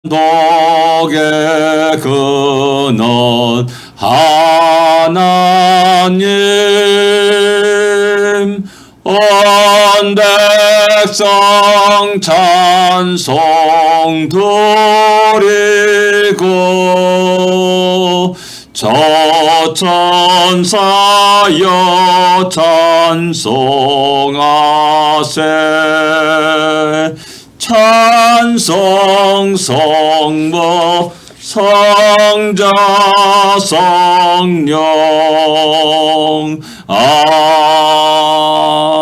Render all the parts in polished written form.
독의 근원 하나님, 온 백성 찬송 드리고 저 천사여 찬송하세. 찬송 성부 성자 성령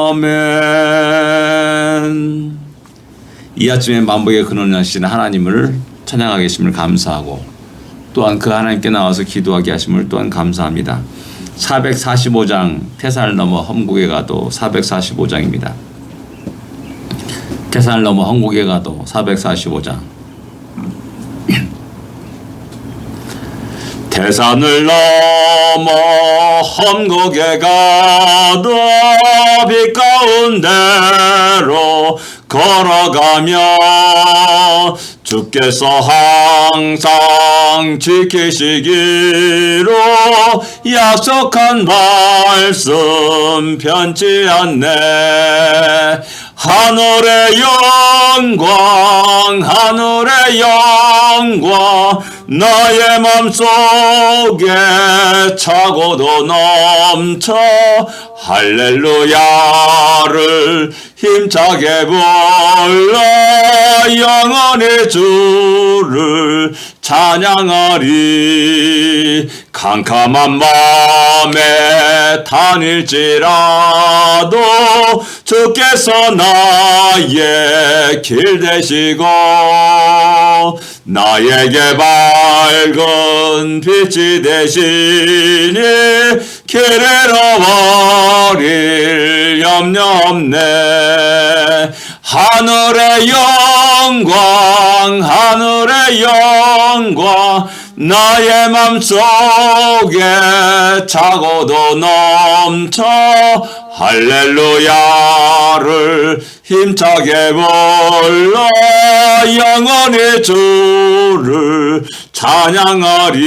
아멘. 이 아침에 만복의 근원하신 하나님을 찬양하겠음을 감사하고 또한 그 하나님께 나와서 기도하게 하심을 또한 감사합니다. 445장 태산을 넘어 험곡에 가도 445장입니다. 태산을 넘어 험곡에 가도 445장. 태산을 넘어 험곡에 가도 빛 가운데로 걸어가며 주께서 항상 지키시기로 약속한 말씀 변치 않네. 하늘의 영광 하늘의 영광 나의 맘속에 차고도 넘쳐 할렐루야를 힘차게 불러 영원히 주를 찬양하리. 캄캄한 밤에 다닐지라도 주께서 나의 길 되시고 나에게 밝은 빛이 되시니 길을 잃어버릴 염려 없네. 하늘의 영광 하늘의 영광 나의 맘속에 차고도 넘쳐 할렐루야를 힘차게 불러 영원히 주를 찬양하리.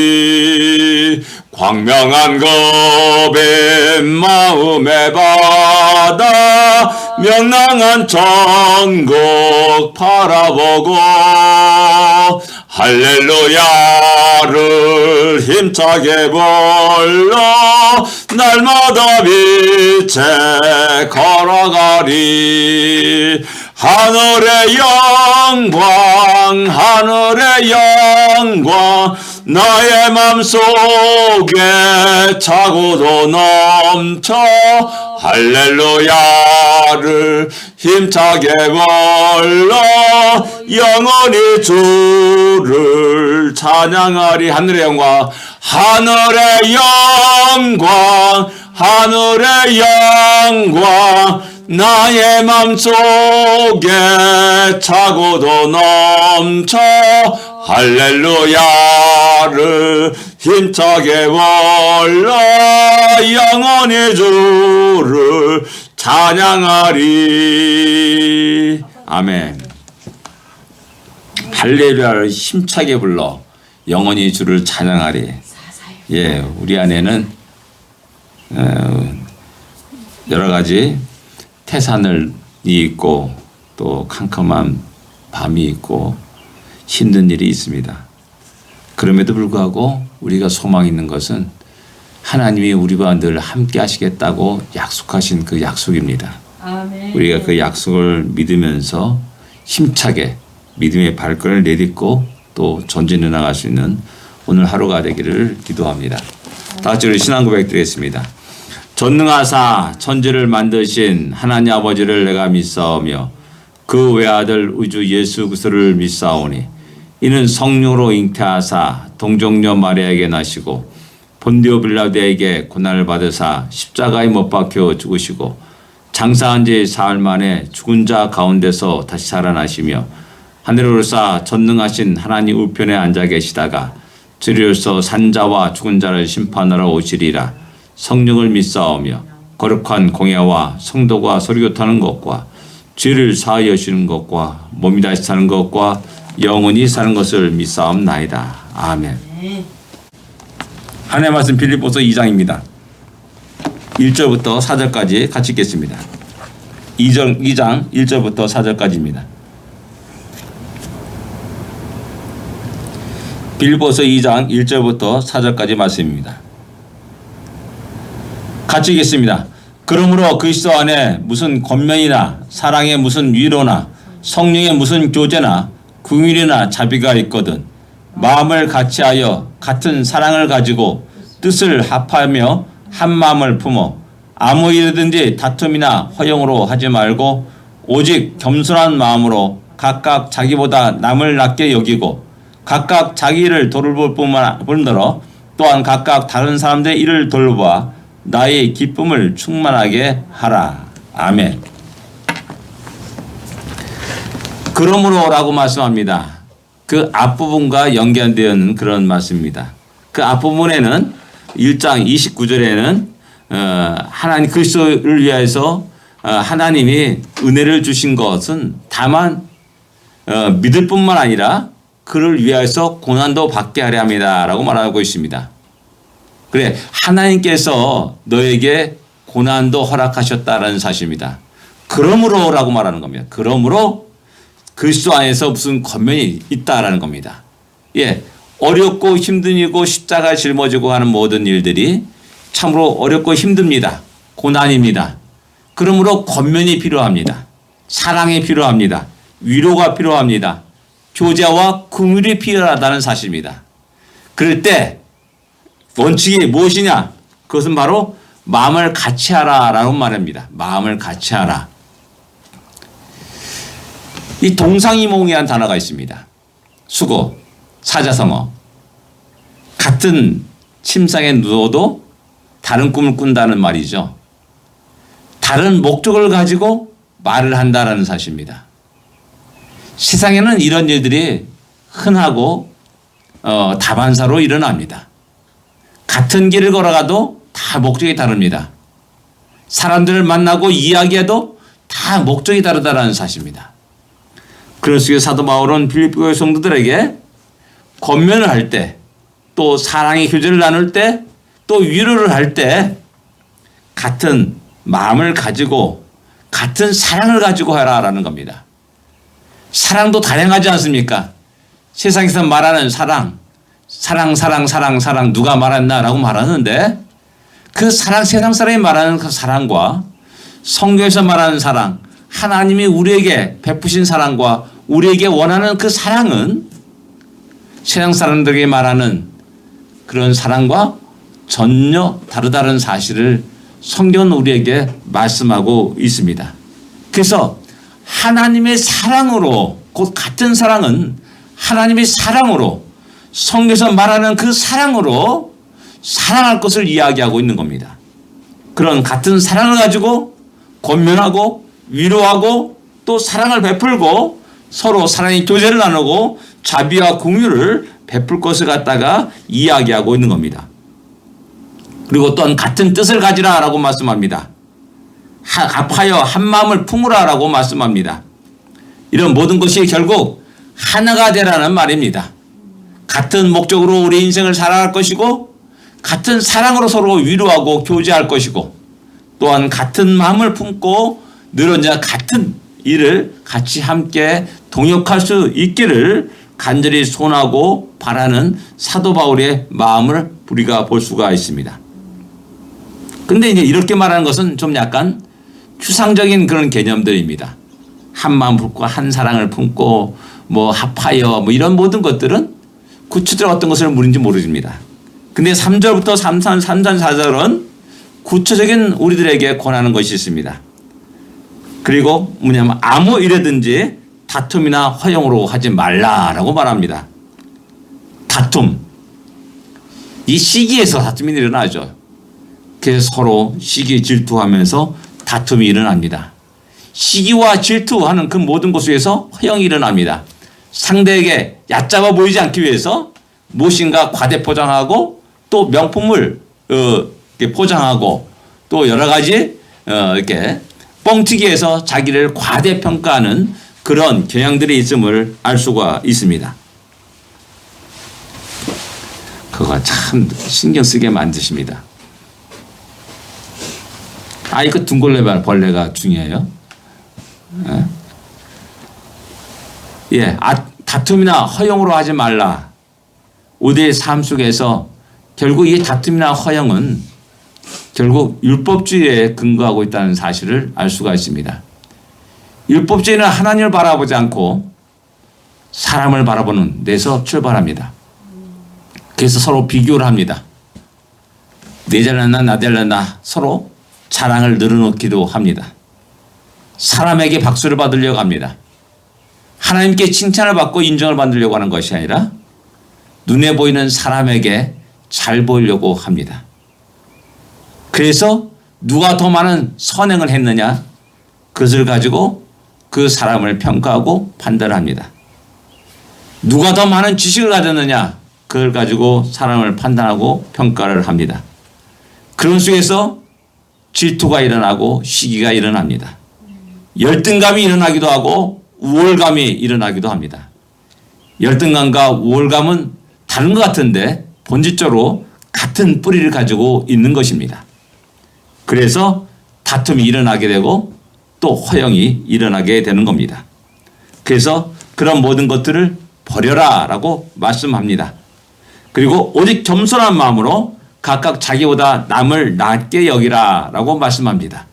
광명한 겁인 마음의 바다 명랑한 천국 바라보고 할렐루야를 힘차게 불러 날마다 빛에 걸어가리. 하늘의 영광 하늘의 영광 나의 맘속에 차고도 넘쳐 할렐루야를 힘차게 불러 영원히 주를 찬양하리. 하늘의 영광 하늘의 영광 하늘의 영광 나의 맘속에 차고도 넘쳐 할렐루야를 힘차게 불러 영원히 주를 찬양하리. 아멘. 할렐루야를 힘차게 불러 영원히 주를 찬양하리. 예, 우리 안에는 여러 가지 태산이 있고 또 캄캄한 밤이 있고 힘든 일이 있습니다. 그럼에도 불구하고 우리가 소망 있는 것은 하나님이 우리와 늘 함께 하시겠다고 약속하신 그 약속입니다. 아멘. 우리가 그 약속을 믿으면서 힘차게 믿음의 발걸음을 내딛고 또 전진해 나갈 수 있는 오늘 하루가 되기를 기도합니다. 다 같이 우리 신앙 고백 드리겠습니다. 전능하사 천지를 만드신 하나님 아버지를 내가 믿사오며 그 외아들 우주 예수 그리스도를 믿사오니 이는 성령으로 잉태하사 동정녀 마리아에게 나시고 본디오 빌라도에게 고난을 받으사 십자가에 못 박혀 죽으시고 장사한 지 사흘 만에 죽은 자 가운데서 다시 살아나시며 하늘을 오르사 전능하신 하나님 우편에 앉아 계시다가 주리로서 산자와 죽은 자를 심판하러 오시리라. 성령을 믿사오며 거룩한 공예와 성도가 서로 교통하는 것과 죄를 사하여 주시는 것과 몸이 다시 사는 것과 영원히 사는 것을 믿사옵나이다. 아멘. 하나님의 말씀 빌립보서 2장입니다. 1절부터 4절까지 같이 읽겠습니다. 2장 1절부터 4절까지입니다. 빌립보서 2장 1절부터 4절까지 말씀입니다. 같이 읽겠습니다. 그러므로 그리스도 안에 무슨 권면이나 사랑의 무슨 위로나 성령의 무슨 교제나 긍휼이나 자비가 있거든 마음을 같이하여 같은 사랑을 가지고 뜻을 합하며 한 마음을 품어 아무 일이든지 다툼이나 허용으로 하지 말고 오직 겸손한 마음으로 각각 자기보다 남을 낮게 여기고 각각 자기 일을 돌볼 뿐더러 또한 각각 다른 사람들의 일을 돌보아 나의 기쁨을 충만하게 하라. 아멘. 그러므로라고 말씀합니다. 그 앞부분과 연관되어 있는 그런 말씀입니다. 그 앞부분에는 1장 29절에는 하나님 그리스도를 위해서 하나님이 은혜를 주신 것은 다만 믿을 뿐만 아니라 그를 위해서 고난도 받게 하려 합니다. 라고 말하고 있습니다. 그래, 하나님께서 너에게 고난도 허락하셨다라는 사실입니다. 그러므로라고 말하는 겁니다. 그러므로 그리스도 안에서 무슨 권면이 있다라는 겁니다. 예, 어렵고 힘든 일이고 십자가 짊어지고 하는 모든 일들이 참으로 어렵고 힘듭니다. 고난입니다. 그러므로 권면이 필요합니다. 사랑이 필요합니다. 위로가 필요합니다. 교제와 긍휼이 필요하다는 사실입니다. 그럴 때 원칙이 무엇이냐? 그것은 바로 마음을 같이 하라라는 말입니다. 마음을 같이 하라. 이 동상이몽이라는 단어가 있습니다. 수고, 사자성어. 같은 침상에 누워도 다른 꿈을 꾼다는 말이죠. 다른 목적을 가지고 말을 한다는 사실입니다. 세상에는 이런 일들이 흔하고 다반사로 일어납니다. 같은 길을 걸어가도 다 목적이 다릅니다. 사람들을 만나고 이야기해도 다 목적이 다르다는 사실입니다. 그럴 속에 사도 바울은 빌립보의 성도들에게 권면을 할 때, 또 사랑의 교제를 나눌 때, 또 위로를 할 때 같은 마음을 가지고 같은 사랑을 가지고 해라라는 겁니다. 사랑도 다양하지 않습니까? 세상에서 말하는 사랑 누가 말했나라고 말하는데 그 사랑, 세상 사람이 말하는 그 사랑과 성경에서 말하는 사랑, 하나님이 우리에게 베푸신 사랑과 우리에게 원하는 그 사랑은 세상 사람들에게 말하는 그런 사랑과 전혀 다르다는 사실을 성경은 우리에게 말씀하고 있습니다. 그래서 하나님의 사랑으로, 곧 같은 사랑은 하나님의 사랑으로, 성경에서 말하는 그 사랑으로 사랑할 것을 이야기하고 있는 겁니다. 그런 같은 사랑을 가지고 권면하고 위로하고 또 사랑을 베풀고 서로 사랑의 교제를 나누고 자비와 긍휼을 베풀 것을 갖다가 이야기하고 있는 겁니다. 그리고 또한 같은 뜻을 가지라라고 말씀합니다. 합하여 한 마음을 품으라라고 말씀합니다. 이런 모든 것이 결국 하나가 되라는 말입니다. 같은 목적으로 우리 인생을 살아갈 것이고 같은 사랑으로 서로 위로하고 교제할 것이고 또한 같은 마음을 품고 늘 언제나 같은 일을 같이 함께 동역할 수 있기를 간절히 소원하고 바라는 사도 바울의 마음을 우리가 볼 수가 있습니다. 근데 이제 이렇게 말하는 것은 좀 약간 추상적인 그런 개념들입니다. 한 마음 품고 한 사랑을 품고 뭐 합하여 뭐 이런 모든 것들은 구체적으로 어떤 것을 물은지 모릅니다. 근데 3절부터 3절, 4절은 구체적인 우리들에게 권하는 것이 있습니다. 그리고 뭐냐면 아무 일이든지 다툼이나 허용으로 하지 말라라고 말합니다. 다툼. 이 시기에서 다툼이 일어나죠. 그래서 서로 시기 질투하면서 다툼이 일어납니다. 시기와 질투하는 그 모든 것 속에서 허용이 일어납니다. 상대에게 얕잡아 보이지 않기 위해서 무엇인가 과대 포장하고 또 명품을 포장하고 또 여러 가지 이렇게 뻥튀기해서 자기를 과대평가하는 그런 경향들이 있음을 알 수가 있습니다. 그거 참 신경 쓰게 만드십니다. 그 둥골레벌레가 중요해요. 예, 다툼이나 허용으로 하지 말라. 우리의 삶 속에서 결국 이 다툼이나 허용은 결국 율법주의에 근거하고 있다는 사실을 알 수가 있습니다. 율법주의는 하나님을 바라보지 않고 사람을 바라보는 데서 출발합니다. 그래서 서로 비교를 합니다. 내 잘났나 나 잘났나 서로 자랑을 늘어놓기도 합니다. 사람에게 박수를 받으려고 합니다. 하나님께 칭찬을 받고 인정을 받으려고 하는 것이 아니라 눈에 보이는 사람에게 잘 보이려고 합니다. 그래서 누가 더 많은 선행을 했느냐 그것을 가지고 그 사람을 평가하고 판단합니다. 누가 더 많은 지식을 가졌느냐 그걸 가지고 사람을 판단하고 평가를 합니다. 그런 속에서 질투가 일어나고 시기가 일어납니다. 열등감이 일어나기도 하고 우월감이 일어나기도 합니다. 열등감과 우월감은 다른 것 같은데 본질적으로 같은 뿌리를 가지고 있는 것입니다. 그래서 다툼이 일어나게 되고 또 허용이 일어나게 되는 겁니다. 그래서 그런 모든 것들을 버려라 라고 말씀합니다. 그리고 오직 겸손한 마음으로 각각 자기보다 남을 낮게 여기라 라고 말씀합니다.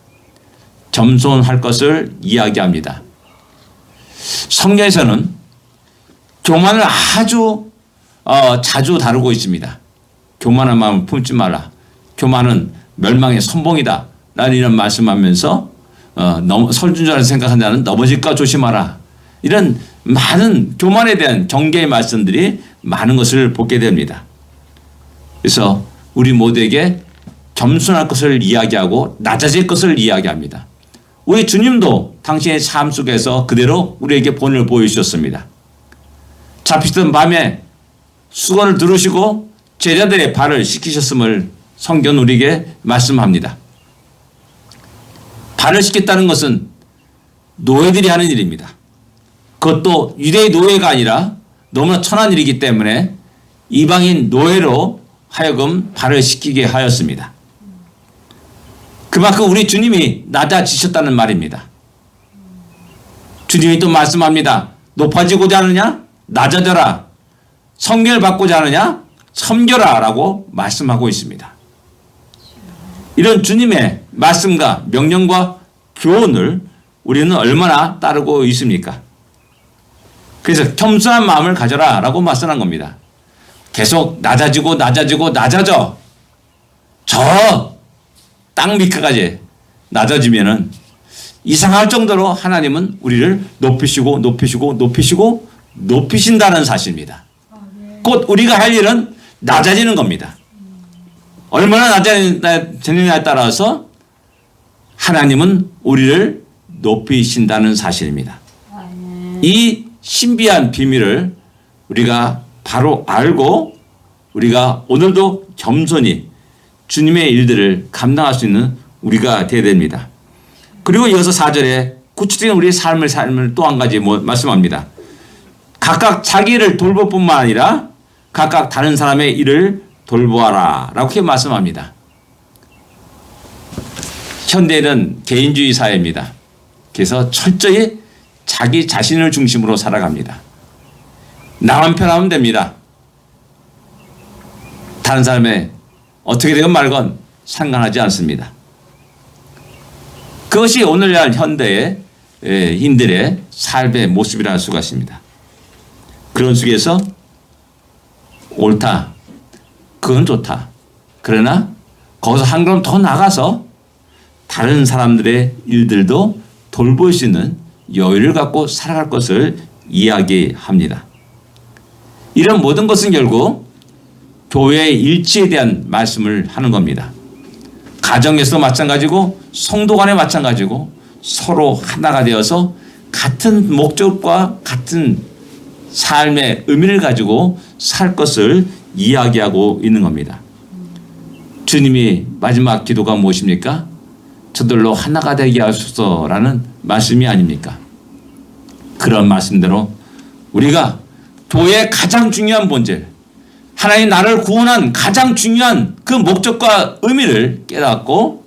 겸손할 것을 이야기합니다. 성경에서는 교만을 아주 자주 다루고 있습니다. 교만한 마음을 품지 말라. 교만은 멸망의 선봉이다 라는 이런 말씀하면서 설준자를 생각한 자는 넘어질까 조심하라. 이런 많은 교만에 대한 경계의 말씀들이 많은 것을 보게 됩니다. 그래서 우리 모두에게 겸손할 것을 이야기하고 낮아질 것을 이야기합니다. 우리 주님도 당신의 삶 속에서 그대로 우리에게 본을 보여주셨습니다. 잡히던 밤에 수건을 두르시고 제자들의 발을 씻기셨음을 성경은 우리에게 말씀합니다. 발을 씻겠다는 것은 노예들이 하는 일입니다. 그것도 유대의 노예가 아니라 너무나 천한 일이기 때문에 이방인 노예로 하여금 발을 씻기게 하였습니다. 그만큼 우리 주님이 낮아지셨다는 말입니다. 주님이 또 말씀합니다. 높아지고자 하느냐? 낮아져라. 성결 받고자 하느냐? 섬겨라 라고 말씀하고 있습니다. 이런 주님의 말씀과 명령과 교훈을 우리는 얼마나 따르고 있습니까? 그래서 겸손한 마음을 가져라 라고 말씀한 겁니다. 계속 낮아지고 낮아져 저 땅 밑까지 낮아지면은 이상할 정도로 하나님은 우리를 높이신다는 사실입니다. 곧 우리가 할 일은 낮아지는 겁니다. 얼마나 낮아지느냐에 따라서 하나님은 우리를 높이신다는 사실입니다. 이 신비한 비밀을 우리가 바로 알고 우리가 오늘도 겸손히 주님의 일들을 감당할 수 있는 우리가 되어야 됩니다. 그리고 이어서 4절에 구체적인 우리의 삶을 또 한 가지 말씀합니다. 각각 자기를 돌볼 뿐만 아니라 각각 다른 사람의 일을 돌보아라 라고 이렇게 말씀합니다. 현대는 개인주의 사회입니다. 그래서 철저히 자기 자신을 중심으로 살아갑니다. 나만 편하면 됩니다. 다른 사람의 어떻게 되건 말건 상관하지 않습니다. 그것이 오늘날 현대의 인들의 삶의 모습이라 할 수가 있습니다. 그런 속에서 옳다. 그건 좋다. 그러나 거기서 한 걸음 더 나가서 다른 사람들의 일들도 돌볼 수 있는 여유를 갖고 살아갈 것을 이야기합니다. 이런 모든 것은 결국 교회의 일치에 대한 말씀을 하는 겁니다. 가정에서도 마찬가지고 성도 간에 마찬가지고 서로 하나가 되어서 같은 목적과 같은 삶의 의미를 가지고 살 것을 이야기하고 있는 겁니다. 주님이 마지막 기도가 무엇입니까? 저들로 하나가 되게 하소서라는 말씀이 아닙니까? 그런 말씀대로 우리가 교회의 가장 중요한 본질, 하나님 나를 구원한 가장 중요한 그 목적과 의미를 깨닫고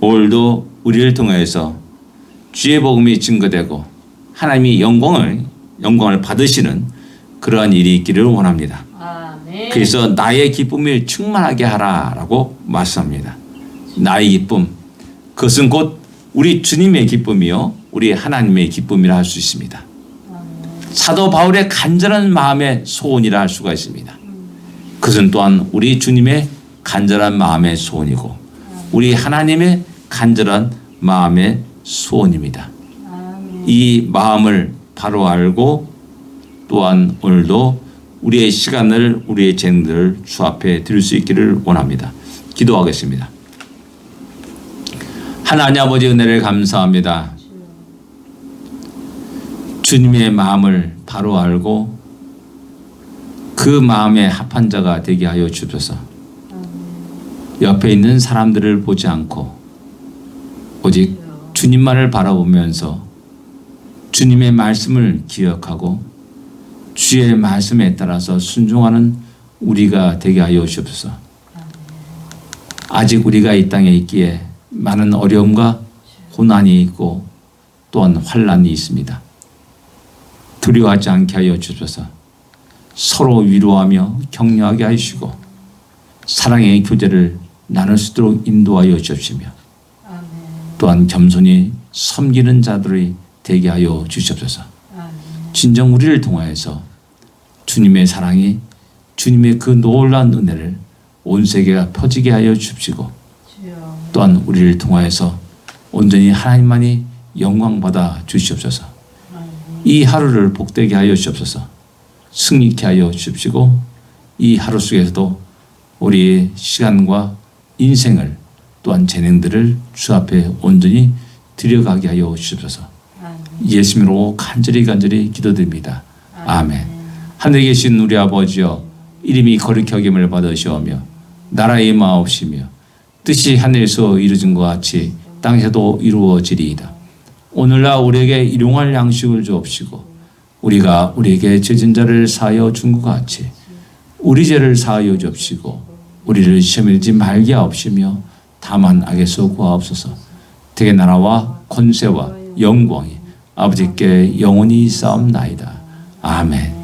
오늘도 우리를 통해서 주의 복음이 증거되고 하나님이 영광을 받으시는 그러한 일이 있기를 원합니다. 아멘. 그래서 나의 기쁨을 충만하게 하라라고 말씀합니다. 나의 기쁨, 그것은 곧 우리 주님의 기쁨이요 우리 하나님의 기쁨이라 할 수 있습니다. 사도 바울의 간절한 마음의 소원이라 할 수가 있습니다. 그것은 또한 우리 주님의 간절한 마음의 소원이고 우리 하나님의 간절한 마음의 소원입니다. 이 마음을 바로 알고 또한 오늘도 우리의 시간을 우리의 재능들을 주 앞에 드릴 수 있기를 원합니다. 기도하겠습니다. 하나님 아버지 은혜를 감사합니다. 주님의 마음을 바로 알고 그 마음에 합한 자가 되게 하여 주옵소서. 옆에 있는 사람들을 보지 않고 오직 주님만을 바라보면서 주님의 말씀을 기억하고 주의 말씀에 따라서 순종하는 우리가 되게 하여 주옵소서. 아직 우리가 이 땅에 있기에 많은 어려움과 고난이 있고 또한 환난이 있습니다. 두려워하지 않게 하여 주옵소서. 서로 위로하며 격려하게 하시고 사랑의 교제를 나눌 수 있도록 인도하여 주옵시며 또한 겸손히 섬기는 자들이 되게 하여 주시옵소서. 진정 우리를 통하여서 주님의 사랑이 주님의 그 놀라운 은혜를 온 세계가 펴지게 하여 주시고 또한 우리를 통하여서 온전히 하나님만이 영광받아 주시옵소서. 이 하루를 복되게 하여 주옵소서. 승리케 하여 주십시고 이 하루 속에서도 우리의 시간과 인생을 또한 재능들을 주 앞에 온전히 드려가게 하여 주옵소서. 예수님으로 간절히 기도드립니다. 아멘. 하늘에 계신 우리 아버지여, 이름이 거룩히 여김을 받으시오며 나라의 임하옵시며 뜻이 하늘에서 이루어진 것 같이 땅에서도 이루어지리이다. 오늘날 우리에게 일용할 양식을 주옵시고 우리가 우리에게 죄진 자를 사하여 준 것 같이 우리 죄를 사하여 주옵시고 우리를 시험에 들지 말게 하옵시며 다만 악에서 구하옵소서. 대개 나라와 권세와 영광이 아버지께 영원히 싸움나이다. 아멘.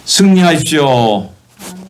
승리하십시오.